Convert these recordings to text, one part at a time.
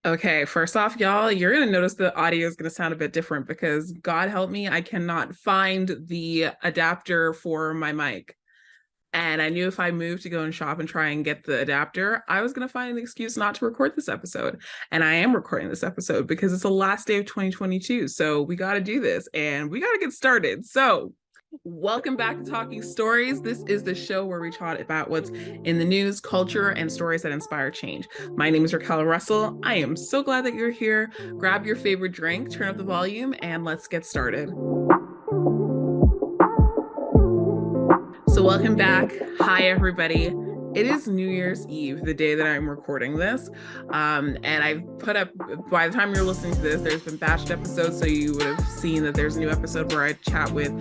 Okay, first off, y'all, you're gonna notice the audio is gonna sound a bit different because God help me, I cannot find the adapter for my mic. And I knew if I moved to go and shop and try and get the adapter, I was gonna find an excuse not to record this episode. And I am recording this episode because it's the last day of 2022. So we gotta do this and we gotta get started. So welcome back to Talking Stories. This is the show where we chat about what's in the news, culture, and stories that inspire change. My name is Raquel Russell. I am so glad that you're here. Grab your favorite drink, turn up the volume, and let's get started. So, welcome back. Hi, everybody. It is New Year's Eve, the day that I'm recording this. And I've put up, by the time you're listening to this, there's been batched episodes. So you would have seen that there's a new episode where I chat with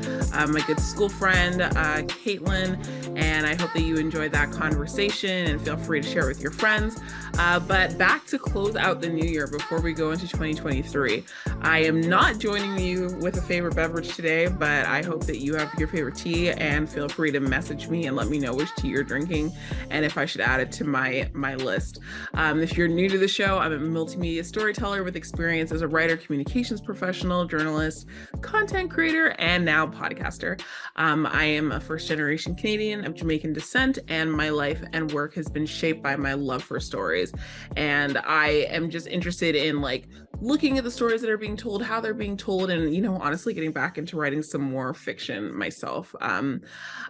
my good school friend, Caitlin. And I hope that you enjoyed that conversation and feel free to share it with your friends. But back to close out the new year before we go into 2023. I am not joining you with a favorite beverage today, but I hope that you have your favorite tea and feel free to message me and let me know which tea you're drinking and if I should add it to my list. If you're new to the show, I'm a multimedia storyteller with experience as a writer, communications professional, journalist, content creator, and now podcaster. I am a first-generation Canadian of Jamaican descent, and my life and work has been shaped by my love for stories. And I am just interested in looking at the stories that are being told, how they're being told, and honestly getting back into writing some more fiction myself.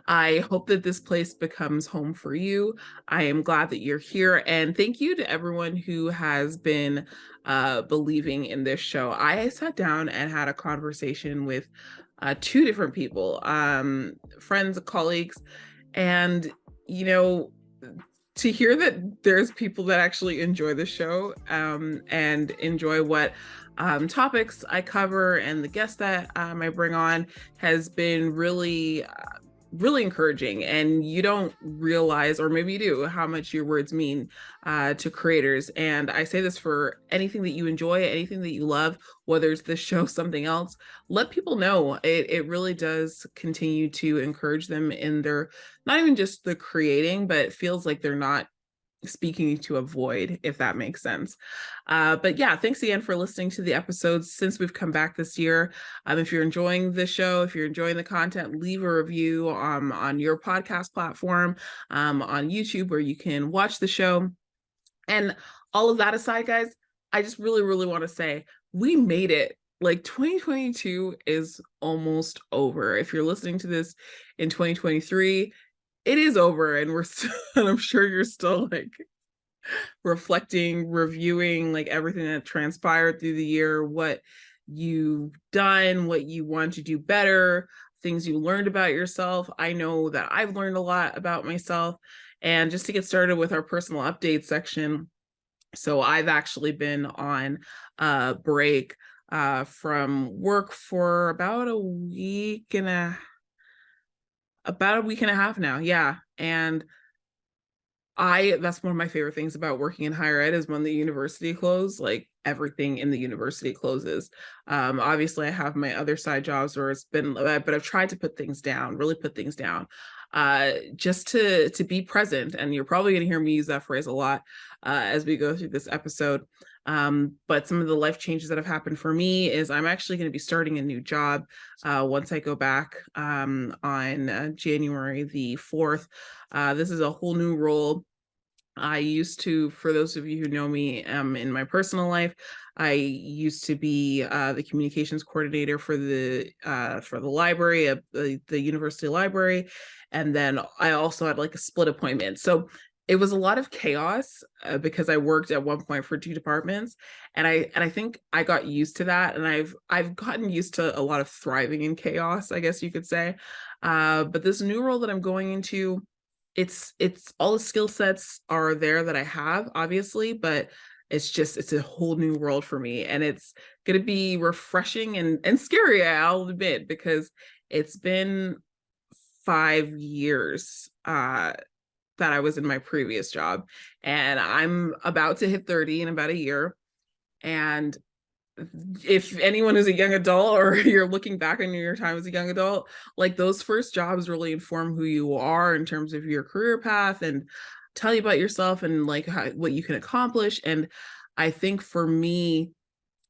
I hope that this place becomes home for you. I am glad that you're here, and thank you to everyone who has been believing in this show. I sat down and had a conversation with two different people, friends, colleagues, and to hear that there's people that actually enjoy the show and enjoy what topics I cover and the guests that I bring on has been really encouraging. And you don't realize, or maybe you do, how much your words mean to creators. And I say this for anything that you enjoy, anything that you love, whether it's this show, something else, let people know. It really does continue to encourage them in their, not even just the creating, but it feels like they're not speaking to a void, if that makes sense. But yeah, thanks again for listening to the episodes since we've come back this year. If you're enjoying the show, if you're enjoying the content, leave a review on your podcast platform, on YouTube, where you can watch the show. And all of that aside, guys, I just really, really want to say we made it. 2022 is almost over. If you're listening to this in 2023, it is over, and we're still, and I'm sure you're still reflecting, reviewing everything that transpired through the year, what you've done, what you want to do better, things you learned about yourself. I know that I've learned a lot about myself. And just to get started with our personal update section, so I've actually been on a break from work for about a week and a half now. Yeah. And that's one of my favorite things about working in higher ed is when the university closes, everything in the university closes. Obviously I have my other side jobs where it's been, but I've tried to put things down, really put things down, just to be present. And you're probably going to hear me use that phrase a lot as we go through this episode. But some of the life changes that have happened for me is I'm actually going to be starting a new job once I go back on January the 4th. This is a whole new role. I used to, for those of you who know me in my personal life, I used to be the communications coordinator for the library, the university library. And then I also had a split appointment. So it was a lot of chaos because I worked at one point for two departments, and I think I got used to that, and I've gotten used to a lot of thriving in chaos, I guess you could say. But this new role that I'm going into, it's all the skill sets are there that I have, obviously, but it's a whole new world for me, and it's going to be refreshing and scary, I'll admit, because it's been 5 years that I was in my previous job, and I'm about to hit 30 in about a year. And if anyone is a young adult or you're looking back on your time as a young adult, those first jobs really inform who you are in terms of your career path and tell you about yourself and what you can accomplish. And I think for me,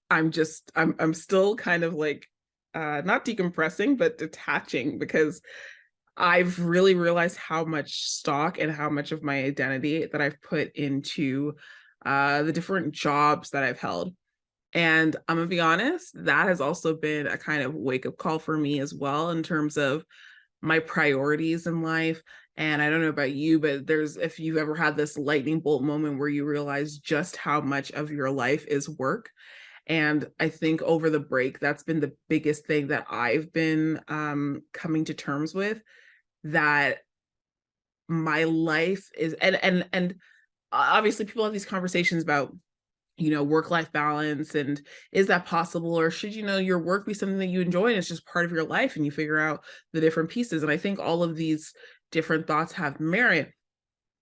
I'm still kind of like not decompressing, but detaching, because I've really realized how much stock and how much of my identity that I've put into the different jobs that I've held. And I'm gonna be honest, that has also been a kind of wake up call for me as well, in terms of my priorities in life. And I don't know about you, but there's, if you've ever had this lightning bolt moment where you realize just how much of your life is work. And I think over the break, that's been the biggest thing that I've been coming to terms with, that my life is, and obviously people have these conversations about, work-life balance, and is that possible, or should, your work be something that you enjoy and it's just part of your life and you figure out the different pieces. And I think all of these different thoughts have merit,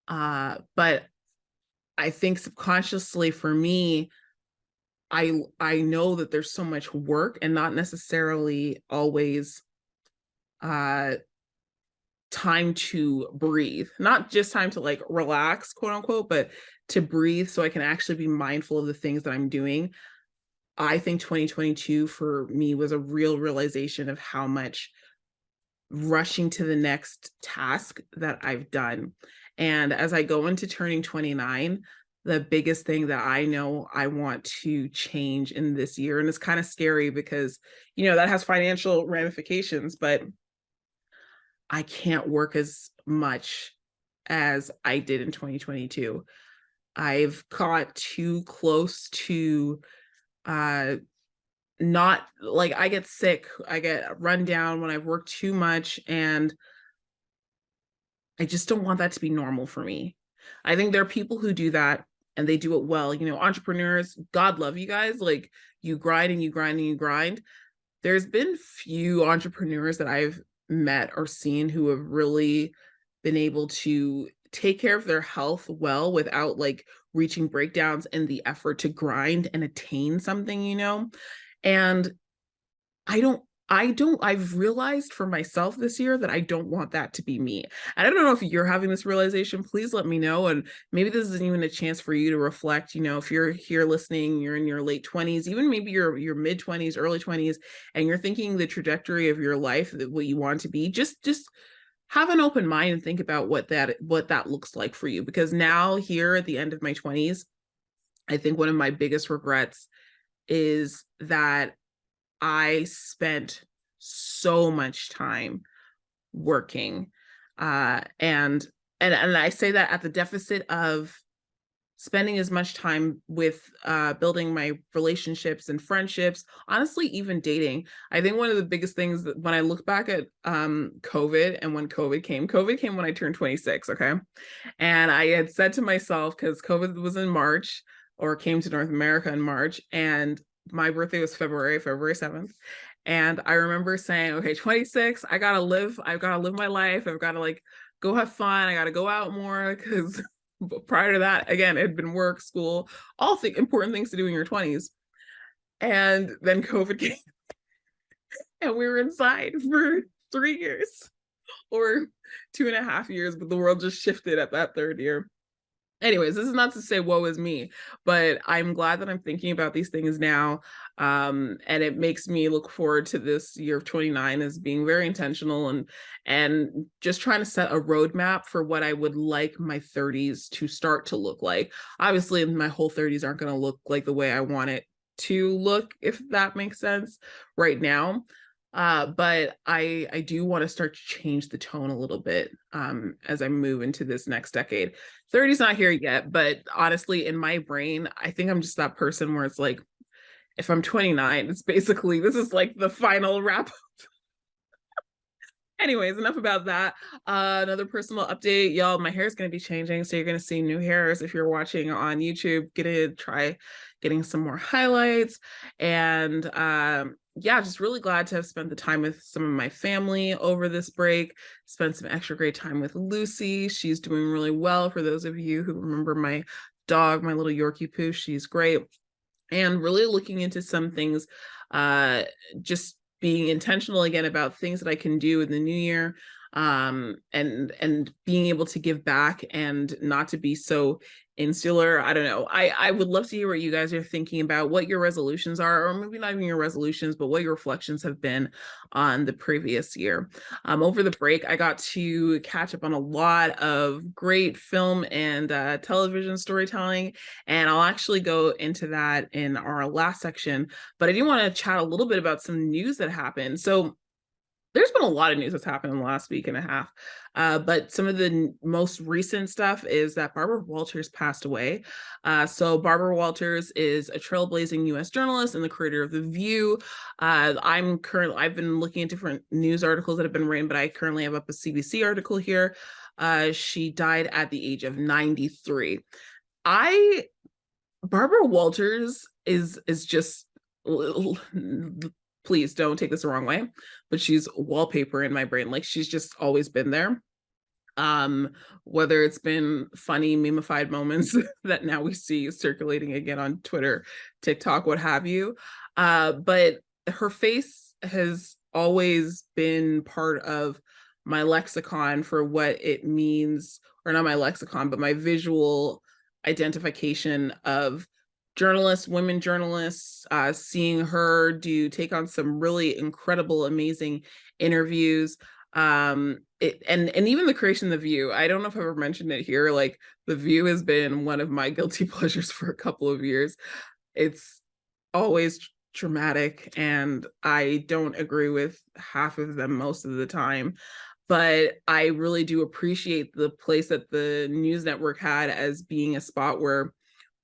but I think subconsciously for me, I know that there's so much work and not necessarily always uh time to breathe, not just time to like relax, quote unquote, but to breathe so I can actually be mindful of the things that I'm doing. I think 2022 for me was a real realization of how much rushing to the next task that I've done. And as I go into turning 29, the biggest thing that I know I want to change in this year, and it's kind of scary because, that has financial ramifications, but I can't work as much as I did in 2022. I've got too close to uh not like, I get sick, I get run down when I've worked too much, and I just don't want that to be normal for me. I think there are people who do that and they do it well. Entrepreneurs, God love you guys. Like, you grind and you grind and you grind. There's been few entrepreneurs that I've met or seen who have really been able to take care of their health well without like reaching breakdowns in the effort to grind and attain something. And I've realized for myself this year that I don't want that to be me. And I don't know if you're having this realization. Please let me know. And maybe this isn't even a chance for you to reflect. If you're here listening, you're in your late 20s, even maybe your mid 20s, early 20s, and you're thinking the trajectory of your life, that what you want to be, just have an open mind and think about what that looks like for you. Because now, here at the end of my 20s, I think one of my biggest regrets is that I spent so much time working, and I say that at the deficit of spending as much time with building my relationships and friendships, honestly, even dating. I think one of the biggest things that when I look back at COVID, and when COVID came when I turned 26, okay? And I had said to myself, because COVID was in March, or came to North America in March, and my birthday was February 7th. And I remember saying, okay, 26, I've got to live my life. I've got to like go have fun. I got to go out more, because prior to that, again, it had been work, school, all important things to do in your 20s. And then COVID came and we were inside for 3 years, or 2.5 years, but the world just shifted at that third year. Anyways, this is not to say woe is me, but I'm glad that I'm thinking about these things now. And it makes me look forward to this year of 29 as being very intentional, and just trying to set a roadmap for what I would like my 30s to start to look like. Obviously, my whole 30s aren't going to look like the way I want it to look, if that makes sense, right now. But I do want to start to change the tone a little bit as I move into this next decade. 30's not here yet, but honestly, in my brain, I think I'm just that person where it's like, if I'm 29, it's basically, this is like the final wrap. Anyways, enough about that. Another personal update, y'all, my hair is going to be changing, so you're going to see new hairs. If you're watching on YouTube, try getting some more highlights. And yeah, just really glad to have spent the time with some of my family over this break. Spent some extra great time with Lucy. She's doing really well. For those of you who remember my dog, my little Yorkie poo, she's great. And really looking into some things, just being intentional again about things that I can do in the new year, and being able to give back and not to be so insular. I don't know. I would love to hear what you guys are thinking about, what your resolutions are, or maybe not even your resolutions, but what your reflections have been on the previous year. Over the break, I got to catch up on a lot of great film and television storytelling, and I'll actually go into that in our last section. But I do want to chat a little bit about some news that happened. So there's been a lot of news that's happened in the last week and a half. But some of the most recent stuff is that Barbara Walters passed away. So Barbara Walters is a trailblazing U.S. journalist and the creator of The View. I've been looking at different news articles that have been written, but I currently have up a CBC article here. She died at the age of 93. Barbara Walters is just, please don't take this the wrong way, but she's wallpaper in my brain. Like, she's just always been there. Whether it's been funny memeified moments that now we see circulating again on Twitter, TikTok, what have you. But her face has always been part of my lexicon for what it means, or not my lexicon, but my visual identification of journalists, women journalists, seeing her take on some really incredible, amazing interviews. And even the creation of The View. I don't know if I've ever mentioned it here. Like, The View has been one of my guilty pleasures for a couple of years. It's always dramatic, and I don't agree with half of them most of the time. But I really do appreciate the place that the news network had as being a spot where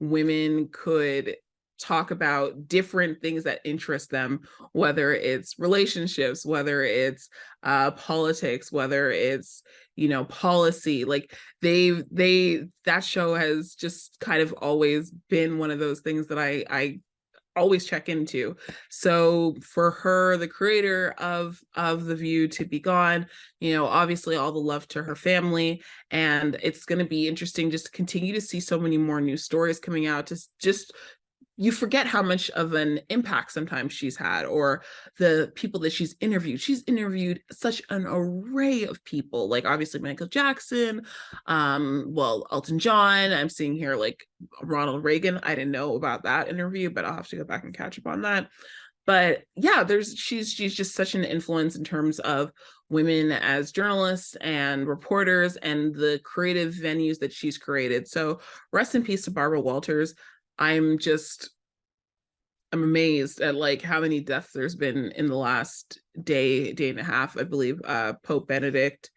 women could talk about different things that interest them, whether it's relationships, whether it's politics, whether it's, policy. Like, that show has just kind of always been one of those things that I always check into. So for her, the creator of The View, to be gone, obviously all the love to her family. And it's going to be interesting just to continue to see so many more new stories coming out. Just you forget how much of an impact sometimes she's had, or the people that she's interviewed. She's interviewed such an array of people, like obviously Michael Jackson, Elton John. I'm seeing here like Ronald Reagan. I didn't know about that interview, but I'll have to go back and catch up on that. But yeah, she's just such an influence in terms of women as journalists and reporters and the creative venues that she's created. So rest in peace to Barbara Walters. I'm amazed at like how many deaths there's been in the last day and a half. I believe Pope Benedict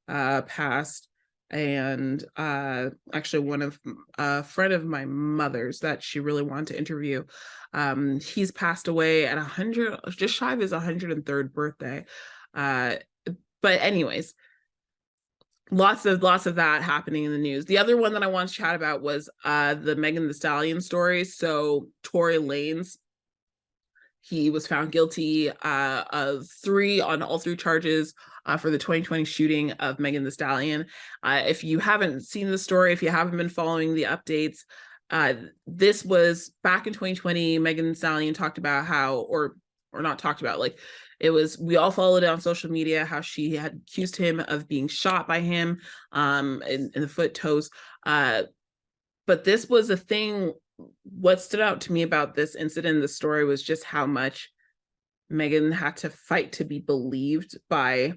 passed, and actually a friend of my mother's that she really wanted to interview, he's passed away at 100, just shy of his 103rd birthday. But anyways, lots of that happening in the news. The other one that I want to chat about was the Megan Thee Stallion story. So Tory Lanez, he was found guilty of all three charges for the 2020 shooting of Megan Thee Stallion. If you haven't seen the story, if you haven't been following the updates, this was back in 2020. Megan Thee Stallion talked about how, or not talked about, like, we all followed it on social media, how she had accused him of being shot by him in the foot, toes. But this was a thing. What stood out to me about this incident, the story, was just how much Megan had to fight to be believed by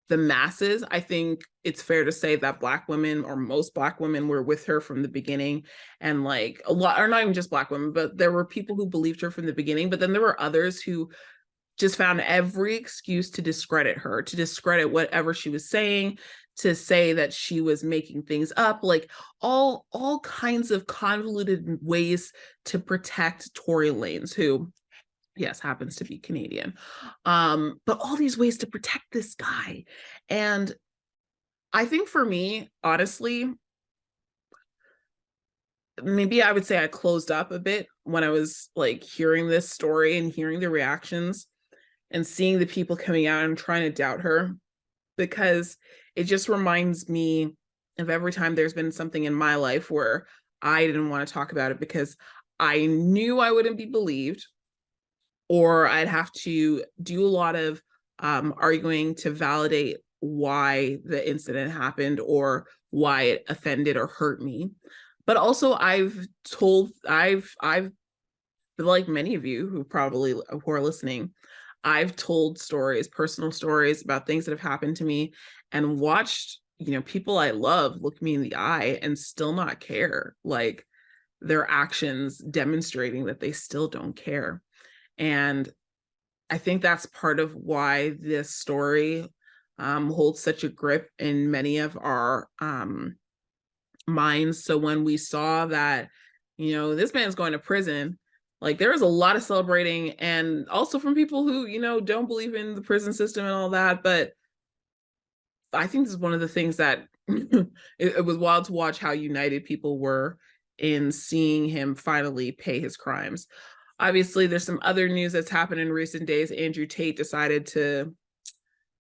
the masses. I think it's fair to say that Black women, or most Black women, were with her from the beginning. And like a lot, or not even just Black women, but there were people who believed her from the beginning. But then there were others who just found every excuse to discredit her, to discredit whatever she was saying, to say that she was making things up, like all kinds of convoluted ways to protect Tory Lanez, who, yes, happens to be Canadian. But all these ways to protect this guy. And I think for me, honestly, maybe I would say I closed up a bit when I was like hearing this story and hearing the reactions and seeing the people coming out and trying to doubt her, because it just reminds me of every time there's been something in my life where I didn't want to talk about it because I knew I wouldn't be believed, or I'd have to do a lot of arguing to validate why the incident happened or why it offended or hurt me. but also I've like many of you who are listening, I've told stories, personal stories about things that have happened to me, and watched, people I love look me in the eye and still not care. Like, their actions demonstrating that they still don't care. And I think that's part of why this story holds such a grip in many of our minds. So when we saw that, this man's going to prison, like, there was a lot of celebrating, and also from people who, don't believe in the prison system and all that. But I think this is one of the things that it was wild to watch how united people were in seeing him finally pay his crimes. Obviously, there's some other news that's happened in recent days. Andrew Tate decided to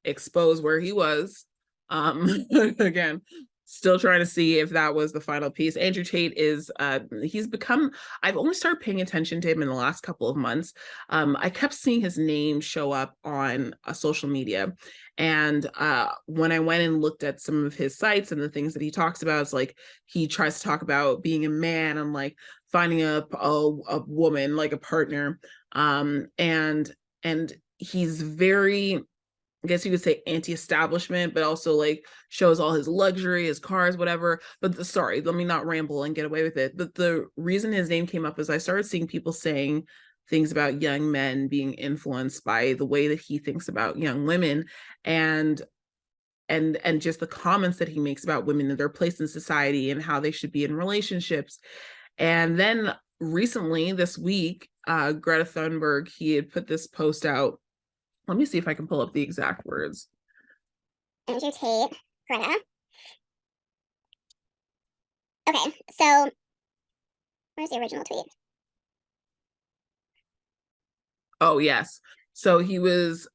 expose where he was. Again, still trying to see if that was the final piece. Andrew Tate is I've only started paying attention to him in the last couple of months. I kept seeing his name show up on social media, and when I went and looked at some of his sites and the things that he talks about, it's like he tries to talk about being a man and like finding a woman, like a partner, and he's very, I guess you could say, anti-establishment, but also like shows all his luxury, his cars, whatever. But sorry, let me not ramble and get away with it. But the reason his name came up is I started seeing people saying things about young men being influenced by the way that he thinks about young women, and just the comments that he makes about women and their place in society and how they should be in relationships. And then recently, this week, Greta Thunberg, he had put this post out. Let me see if I can pull up the exact words. Andrew Tate, Greta. Okay, so where's the original tweet? Oh, yes. So he was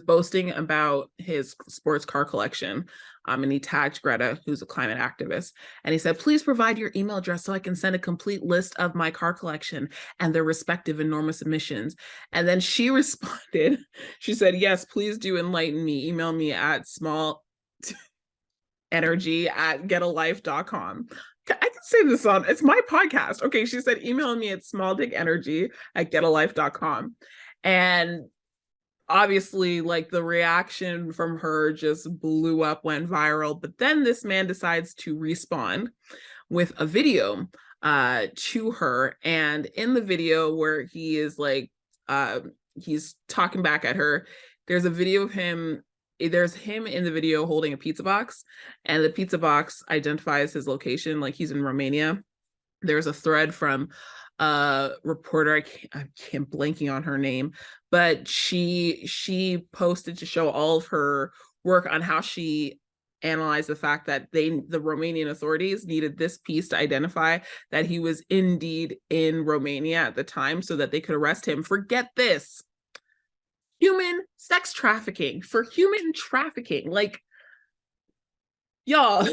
boasting about his sports car collection, and he tagged Greta, who's a climate activist, and he said, "Please provide your email address so I can send a complete list of my car collection and their respective enormous emissions." And then she responded, she said, "Yes, please do enlighten me. Email me at smalldickenergy@getalife.com." I can say this on, it's my podcast. Okay, she said, email me at smalldickenergy@getalife.com. And obviously, like, the reaction from her just blew up, went viral. But then this man decides to respond with a video to her. And in the video where he is like, he's talking back at her, there's a video of him. There's him in the video holding a pizza box, and the pizza box identifies his location, like he's in Romania. There's a thread from a reporter, I can't blanking on her name, but she posted to show all of her work on how she analyzed the fact that the Romanian authorities needed this piece to identify that he was indeed in Romania at the time so that they could arrest him for, get this, human sex trafficking, for human trafficking. Like, y'all,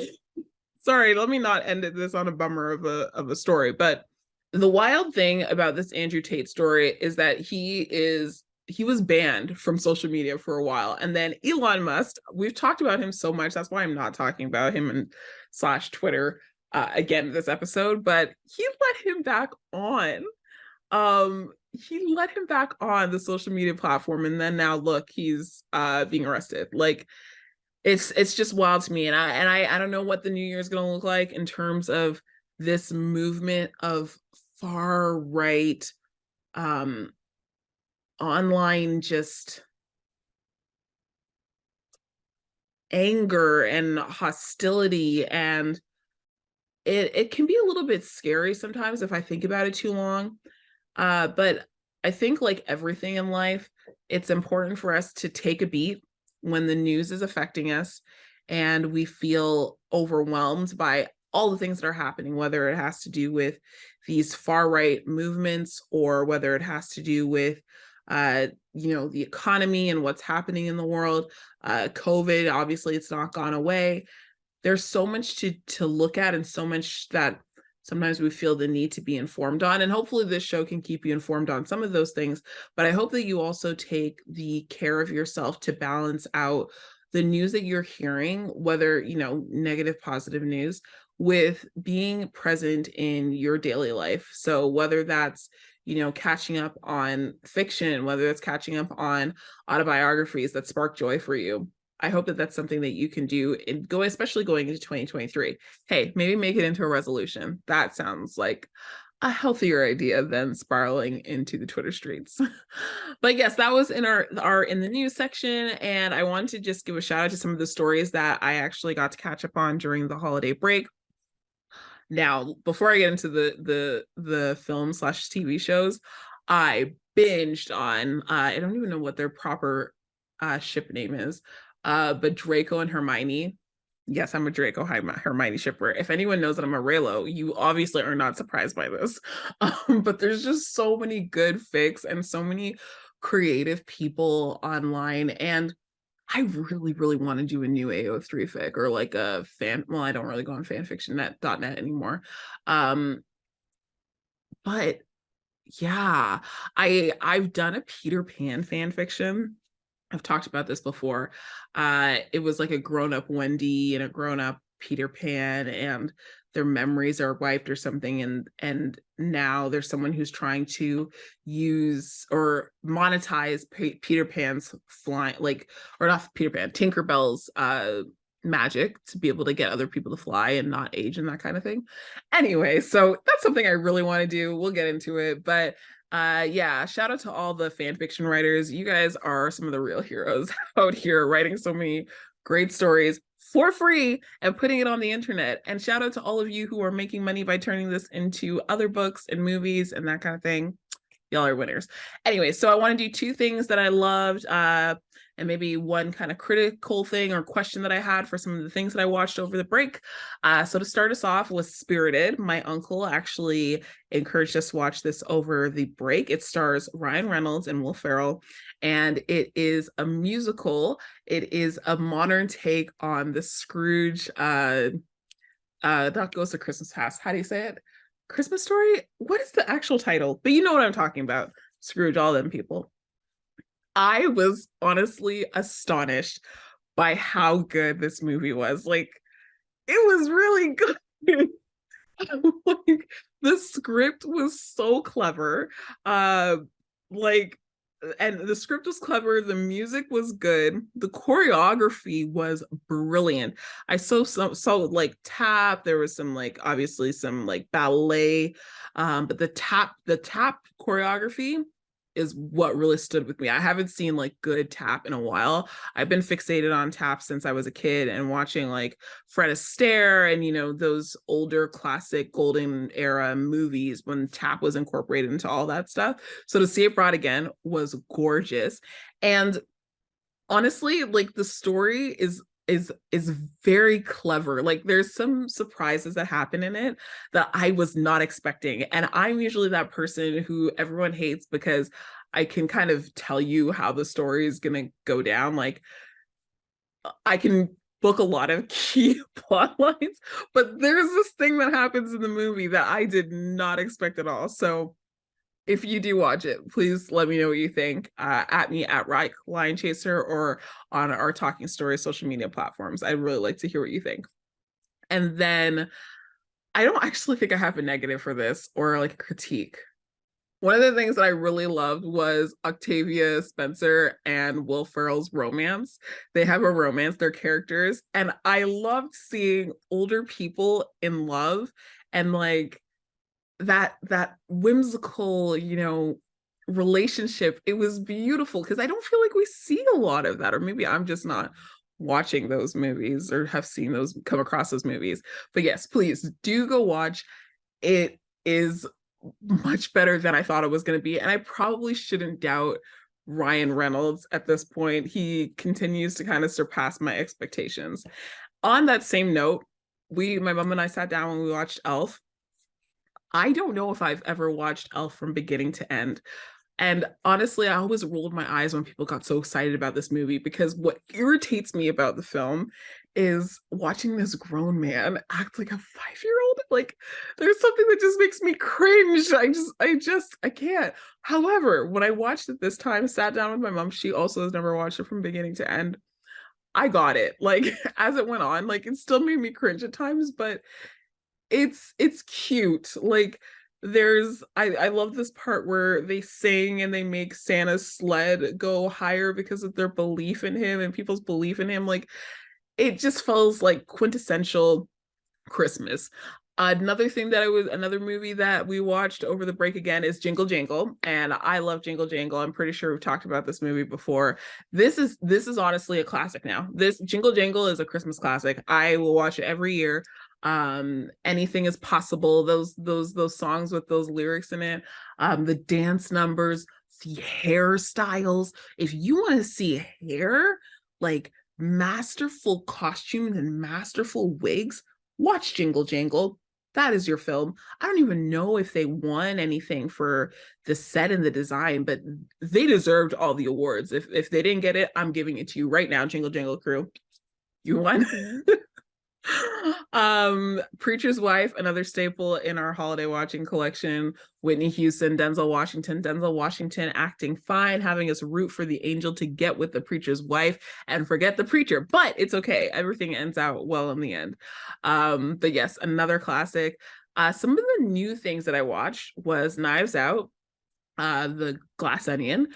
sorry, let me not end this on a bummer of a story. But the wild thing about this Andrew Tate story is that he was banned from social media for a while. And then Elon Musk, we've talked about him so much, that's why I'm not talking about him and / Twitter again this episode, but he let him back on. He let him back on the social media platform, and then now look, he's being arrested. Like, it's just wild to me. And I don't know what the new year is going to look like in terms of this movement of far right online just anger and hostility, and it can be a little bit scary sometimes if I think about it too long. But I think, like everything in life, it's important for us to take a beat when the news is affecting us and we feel overwhelmed by all the things that are happening, whether it has to do with these far right movements or whether it has to do with the economy and what's happening in the world. COVID, obviously, it's not gone away. There's so much to look at, and so much that sometimes we feel the need to be informed on. And hopefully this show can keep you informed on some of those things. But I hope that you also take the care of yourself to balance out the news that you're hearing, whether, negative, positive news, with being present in your daily life. So whether that's, catching up on fiction, whether it's catching up on autobiographies that spark joy for you, I hope that that's something that you can do and go, especially going into 2023. Hey, maybe make it into a resolution. That sounds like a healthier idea than spiraling into the Twitter streets. But yes, that was in our in the news section, and I wanted to just give a shout out to some of the stories that I actually got to catch up on during the holiday break. Now, before I get into the film slash TV shows, I binged on I don't even know what their proper ship name is, but Draco and Hermione. Yes, I'm a Draco Hermione shipper. If anyone knows that I'm a Raylo, you obviously are not surprised by this. But there's just so many good fics and so many creative people online, and I really, really want to do a new AO3 fic or like a fan. Well, I don't really go on fanfictionnet.net anymore. But yeah, I've done a Peter Pan fan fiction. I've talked about this before. It was like a grown-up Wendy and a grown-up Peter Pan, and their memories are wiped or something, and now there's someone who's trying to use or monetize Peter Pan's flying, like, or not Peter Pan, Tinkerbell's magic to be able to get other people to fly and not age and that kind of thing. Anyway, so that's something I really want to do. We'll get into it, but yeah, shout out to all the fan fiction writers. You guys are some of the real heroes out here writing so many great stories for free and putting it on the internet. And shout out to all of you who are making money by turning this into other books and movies and that kind of thing. Y'all are winners. Anyway, so I want to do two things that I loved, and maybe one kind of critical thing or question that I had for some of the things that I watched over the break. So to start us off was Spirited. My uncle actually encouraged us to watch this over the break. It stars Ryan Reynolds and Will Ferrell, and it is a musical. It is a modern take on the Scrooge, that goes to Christmas Past. How do you say it? Christmas Story? What is the actual title? But you know what I'm talking about. Scrooge, all them people. I was honestly astonished by how good this movie was. Like, it was really good. Like, the script was so clever. Like, and the script was clever, the music was good, the choreography was brilliant. I saw like tap, there was some, like, obviously some like ballet, but the tap choreography is what really stood with me. I haven't seen like good tap in a while. I've been fixated on tap since I was a kid and watching like Fred Astaire and those older classic golden era movies when tap was incorporated into all that stuff. So to see it brought again was gorgeous. And honestly, like, the story is very clever. Like, there's some surprises that happen in it that I was not expecting. And I'm usually that person who everyone hates because I can kind of tell you how the story is going to go down. Like, I can book a lot of key plot lines, but there's this thing that happens in the movie that I did not expect at all. So if you do watch it, please let me know what you think, at me at Lion Chaser or on our Talking Stories social media platforms. I'd really like to hear what you think. And then I don't actually think I have a negative for this or like a critique. One of the things that I really loved was Octavia Spencer and Will Ferrell's romance. They have a romance, their characters, and I loved seeing older people in love and like that whimsical, relationship. It was beautiful because I don't feel like we see a lot of that, or maybe I'm just not watching those movies or have seen those, come across those movies. But yes, please do go watch. It is much better than I thought it was going to be, and I probably shouldn't doubt Ryan Reynolds at this point. He continues to kind of surpass my expectations. On that same note, my mom and I sat down when we watched Elf. I don't know if I've ever watched Elf from beginning to end. And honestly, I always rolled my eyes when people got so excited about this movie, because what irritates me about the film is watching this grown man act like a 5-year-old. Like, there's something that just makes me cringe. I can't. However, when I watched it this time, sat down with my mom, she also has never watched it from beginning to end. I got it. Like, as it went on, like, it still made me cringe at times, but it's cute. Like there's I love this part where they sing and they make Santa's sled go higher because of their belief in him and people's belief in him. Like it just feels like quintessential Christmas. Another movie that we watched over the break again is Jingle Jangle, and I love Jingle Jangle. I'm pretty sure we've talked about this movie before. This is honestly a classic now. This Jingle Jangle is a Christmas classic. I will watch it every year. Anything is possible. Those songs with those lyrics in it, the dance numbers, the hairstyles. If you want to see hair, like masterful costumes and masterful wigs, watch Jingle Jangle. That is your film. I don't even know if they won anything for the set and the design, but they deserved all the awards. If they didn't get it, I'm giving it to you right now, Jingle Jangle crew. You won. Preacher's Wife, another staple in our holiday watching collection. Whitney Houston, Denzel Washington acting fine, having us root for the angel to get with the preacher's wife and forget the preacher, but it's okay, everything ends out well in the end. But yes, another classic. Some of the new things that I watched was Knives Out, The Glass Onion.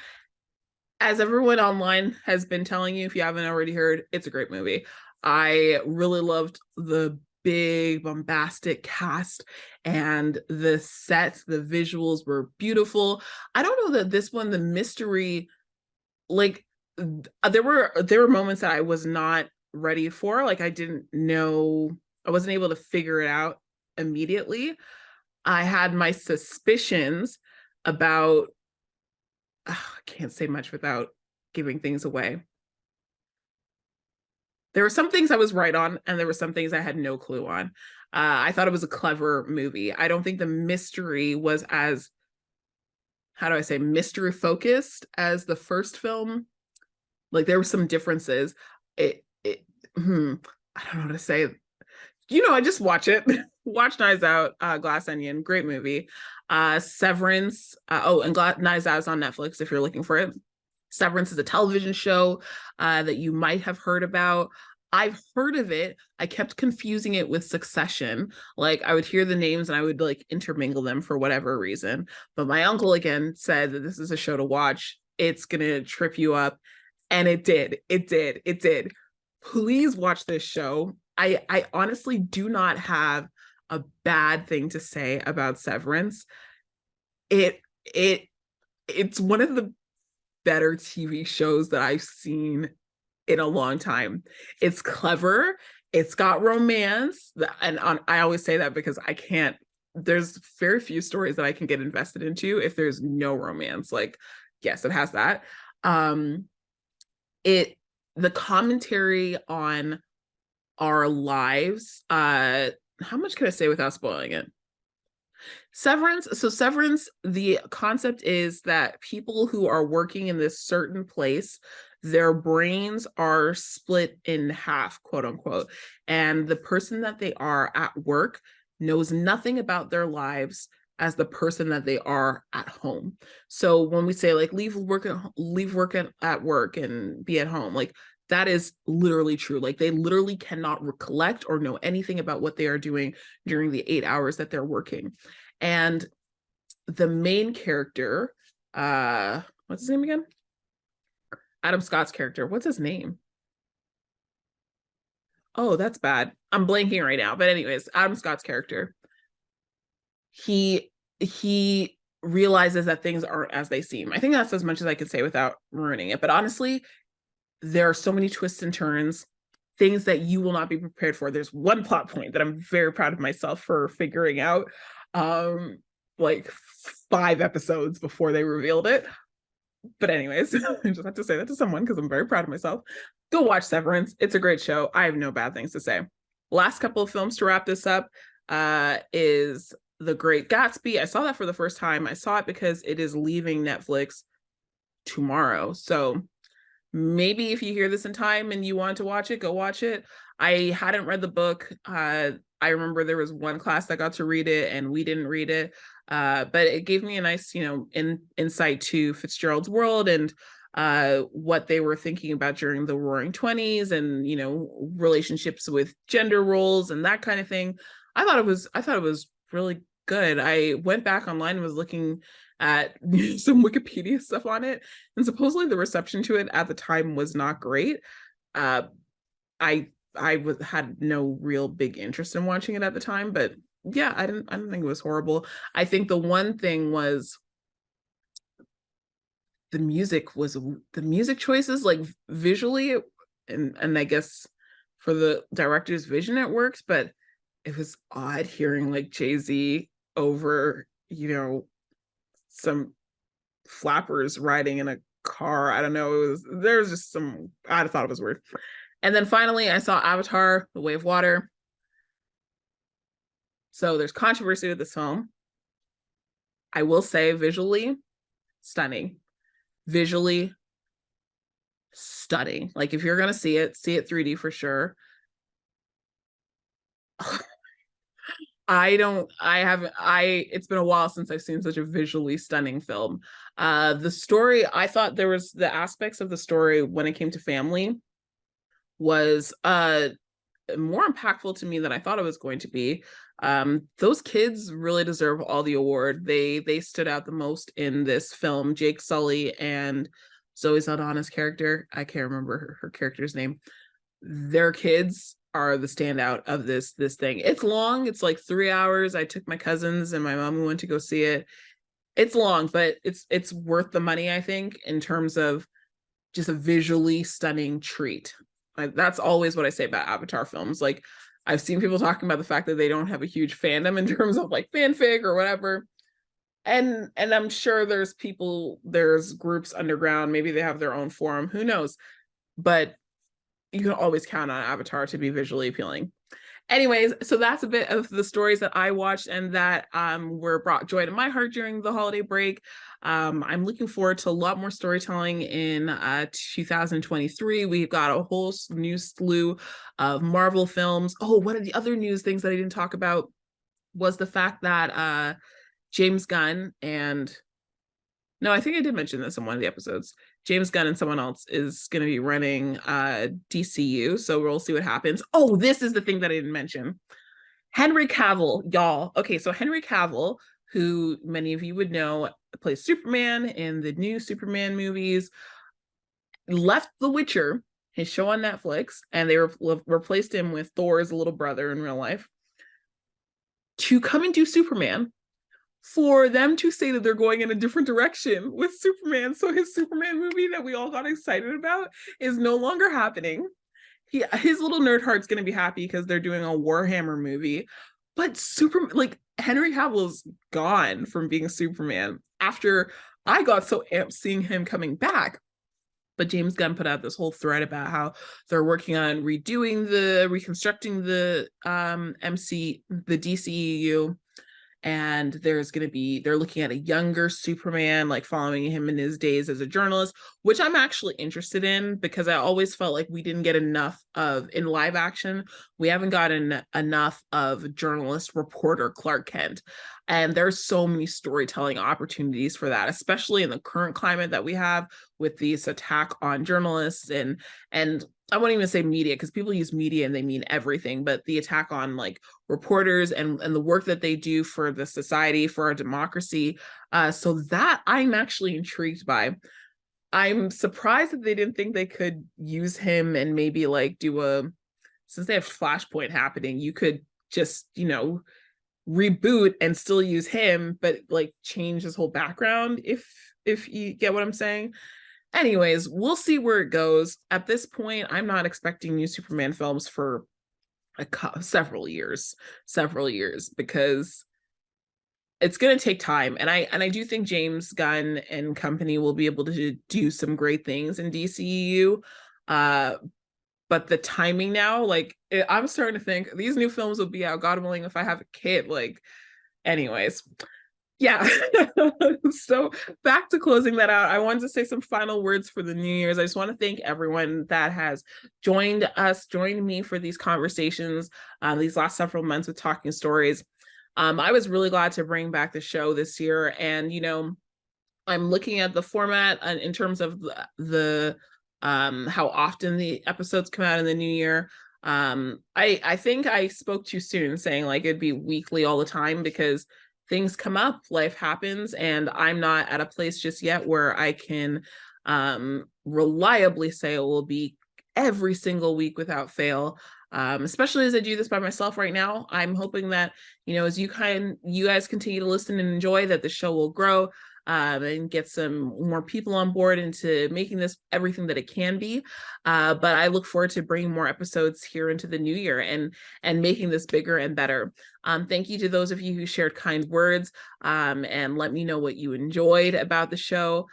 As everyone online has been telling you, if you haven't already heard, it's a great movie. I really loved the big bombastic cast and the sets, the visuals were beautiful. I don't know that this one, the mystery, like there were moments that I was not ready for. Like I didn't know, I wasn't able to figure it out immediately. I had my suspicions about, I can't say much without giving things away. There were some things I was right on, and there were some things I had no clue on. I thought it was a clever movie. I don't think the mystery was as, how do I say, mystery focused as the first film. Like there were some differences. I don't know how to say. I just watch it. Watch Knives Out, Glass Onion, great movie. Severance. And Knives Out is on Netflix if you're looking for it. Severance is a television show that you might have heard about. I've heard of it. I kept confusing it with Succession. Like I would hear the names and I would like intermingle them for whatever reason. But my uncle again said that this is a show to watch. It's gonna trip you up. And it did. It did. It did. Please watch this show. I honestly do not have a bad thing to say about Severance. It it it's one of the better TV shows that I've seen in a long time. It's clever. It's got romance. I always say that because there's very few stories that I can get invested into if there's no romance. Like, yes, it has that. The commentary on our lives, how much can I say without spoiling it? Severance, the concept is that people who are working in this certain place, their brains are split in half, quote unquote. And the person that they are at work knows nothing about their lives as the person that they are at home. So when we say like leave work at work and be at home, like that is literally true. Like they literally cannot recollect or know anything about what they are doing during the 8 hours that they're working. And the main character, what's his name again? Adam Scott's character. What's his name? Oh, that's bad. I'm blanking right now. But anyways, Adam Scott's character, he realizes that things aren't as they seem. I think that's as much as I can say without ruining it. But honestly, there are so many twists and turns, things that you will not be prepared for. There's one plot point that I'm very proud of myself for figuring out, like 5 episodes before they revealed it. But anyways, I just have to say that to someone because I'm very proud of myself. Go watch Severance. It's a great show. I have no bad things to say. Last couple of films to wrap this up is The Great Gatsby. I saw that for the first time. I saw it because it is leaving Netflix tomorrow. So maybe if you hear this in time and you want to watch it, go watch it. I hadn't read the book. I remember there was one class that got to read it and we didn't read it. But it gave me a nice, insight to Fitzgerald's world and what they were thinking about during the Roaring 20s and, relationships with gender roles and that kind of thing. I thought it was really good. I went back online and was looking at some Wikipedia stuff on it, and supposedly the reception to it at the time was not great. Uh, had no real big interest in watching it at the time, but yeah, I don't think it was horrible. I think the one thing was the music choices, like visually, and I guess for the director's vision it works, but it was odd hearing like Jay-Z over, some flappers riding in a car. I don't know. There's just some, I thought it was weird. And then finally I saw Avatar, The Way of Water. So there's controversy with this film. I will say visually stunning. Visually stunning. Like if you're gonna see it 3D for sure. It's been a while since I've seen such a visually stunning film. The story, I thought there was the aspects of the story when it came to family was more impactful to me than I thought it was going to be. Those kids really deserve all the award. They stood out the most in this film. Jake Sully and Zoe Saldana's character, I can't remember her character's name. Their kids are the standout of this thing. It's long. It's like 3 hours. I took my cousins and my mom, who went to go see it. It's long, but it's worth the money, I think, in terms of just a visually stunning treat. That's always what I say about Avatar films. Like I've seen people talking about the fact that they don't have a huge fandom in terms of like fanfic or whatever. And I'm sure there's groups underground, maybe they have their own forum, who knows. But you can always count on Avatar to be visually appealing. Anyways, so that's a bit of the stories that I watched and that were brought joy to my heart during the holiday break. I'm looking forward to a lot more storytelling in 2023. We've got a whole new slew of Marvel films. Oh, one of the other news things that I didn't talk about was the fact that James Gunn and no, I think I did mention this in one of the episodes. James Gunn and someone else is going to be running DCU, so we'll see what happens. Oh, this is the thing that I didn't mention. Henry Cavill, y'all. Okay, so Henry Cavill, who many of you would know plays Superman in the new Superman movies, left The Witcher, his show on Netflix, and they replaced him with Thor's little brother in real life to come and do Superman, for them to say that they're going in a different direction with Superman. So his Superman movie that we all got excited about is no longer happening. His little nerd heart's going to be happy because they're doing a Warhammer movie. But Henry Cavill's gone from being Superman after I got so amped seeing him coming back. But James Gunn put out this whole thread about how they're working on reconstructing the the DCEU, and they're looking at a younger Superman, like following him in his days as a journalist, which I'm actually interested in because I always felt like we didn't get enough of, in live action, we haven't gotten enough of journalist reporter Clark Kent. And there's so many storytelling opportunities for that, especially in the current climate that we have with this attack on journalists and I won't even say media, because people use media and they mean everything, but the attack on like reporters and the work that they do for the society, for our democracy. So that I'm actually intrigued by. I'm surprised that they didn't think they could use him and maybe like since they have Flashpoint happening, you could just, reboot and still use him, but like change his whole background, if you get what I'm saying. Anyways, we'll see where it goes. At this point, I'm not expecting new Superman films for several years, because it's going to take time. And I do think James Gunn and company will be able to do some great things in DCEU. But the timing now, like I'm starting to think these new films will be out, God willing, if I have a kid. Like, anyways. Yeah. So back to closing that out, I wanted to say some final words for the New Year's. I just want to thank everyone that has joined me for these conversations these last several months with Talking Stories. I was really glad to bring back the show this year. And, I'm looking at the format in terms of the how often the episodes come out in the new year. I think I spoke too soon saying like it'd be weekly all the time because things come up, life happens, and I'm not at a place just yet where I can reliably say it will be every single week without fail. Especially as I do this by myself right now. I'm hoping that, as you guys continue to listen and enjoy, that the show will grow, and get some more people on board into making this everything that it can be. But I look forward to bringing more episodes here into the new year and making this bigger and better. Thank you to those of you who shared kind words, and let me know what you enjoyed about the show.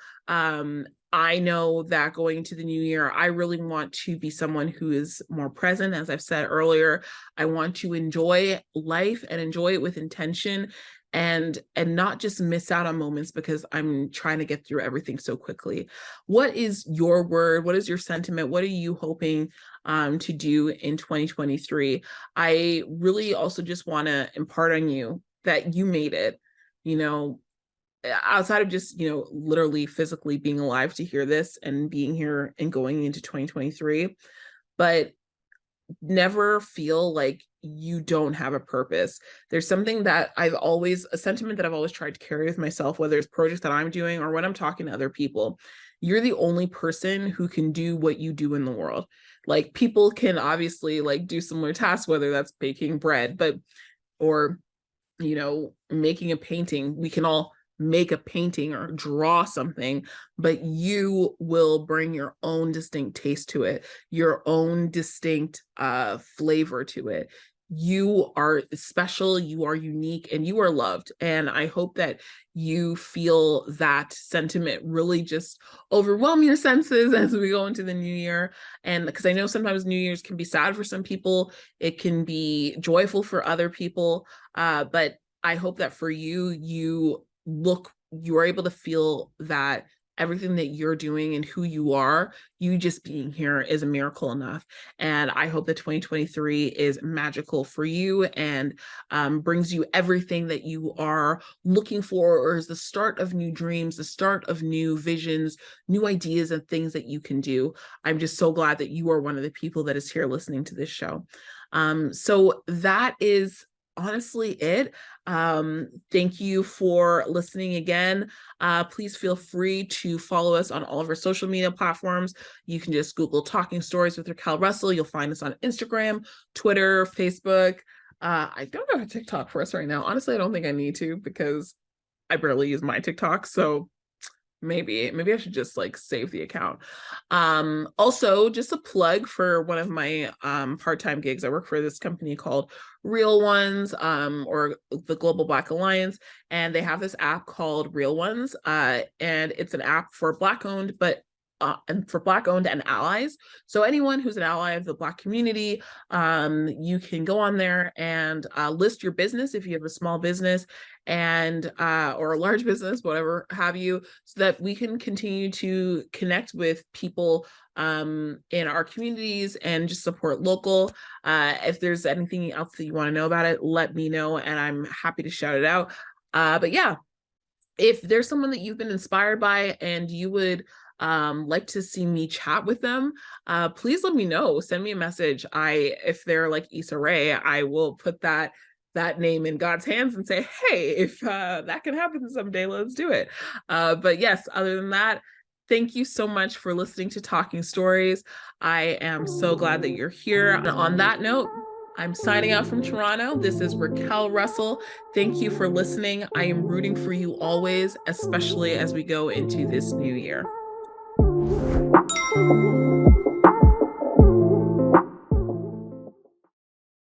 I know that going into the new year, I really want to be someone who is more present. As I've said earlier, I want to enjoy life and enjoy it with intention, and not just miss out on moments because I'm trying to get through everything so quickly. What is your word? What is your sentiment? What are you hoping to do in 2023? I really also just want to impart on you that you made it. You know, outside of just literally physically being alive to hear this and being here and going into 2023, but never feel like you don't have a purpose. There's something that a sentiment that I've always tried to carry with myself, whether it's projects that I'm doing or when I'm talking to other people. You're the only person who can do what you do in the world. Like, people can obviously like do similar tasks, whether that's baking bread, or making a painting. We can all make a painting or draw something, but you will bring your own distinct taste to it, your own distinct flavor to it. You are special, you are unique, and you are loved. And I hope that you feel that sentiment really just overwhelm your senses as we go into the new year. And because I know sometimes New Year's can be sad for some people, it can be joyful for other people. But I hope that for you, you are able to feel that everything that you're doing and who you are, you just being here is a miracle enough. And I hope that 2023 is magical for you and brings you everything that you are looking for, or is the start of new dreams, the start of new visions, new ideas, and things that you can do. I'm just so glad that you are one of the people that is here listening to this show. So that is honestly it. Thank you for listening again. Please feel free to follow us on all of our social media platforms. You can just Google Talking Stories with Raquel Russell. You'll find us on Instagram, Twitter, Facebook. I don't have a TikTok for us right now. Honestly, I don't think I need to because I barely use my TikTok. So maybe I should just like save the account. Also, just a plug for one of my part-time gigs. I work for this company called Real Ones, or the Global Black Alliance, and they have this app called Real Ones, and it's an app for Black owned, and for Black owned and allies. So anyone who's an ally of the Black community, you can go on there and list your business if you have a small business, and or a large business, whatever have you, so that we can continue to connect with people in our communities and just support local. If there's anything else that you want to know about it, let me know and I'm happy to shout it out. But yeah, if there's someone that you've been inspired by and you would like to see me chat with them, please let me know. Send me a message. If they're like Issa Rae, I will put that name in God's hands and say, hey, if that can happen someday, let's do it. But yes, other than that, thank you so much for listening to Talking Stories. I am so glad that you're here. And on that note, I'm signing out from Toronto. This is Raquel Russell. Thank you for listening. I am rooting for you always, especially as we go into this new year.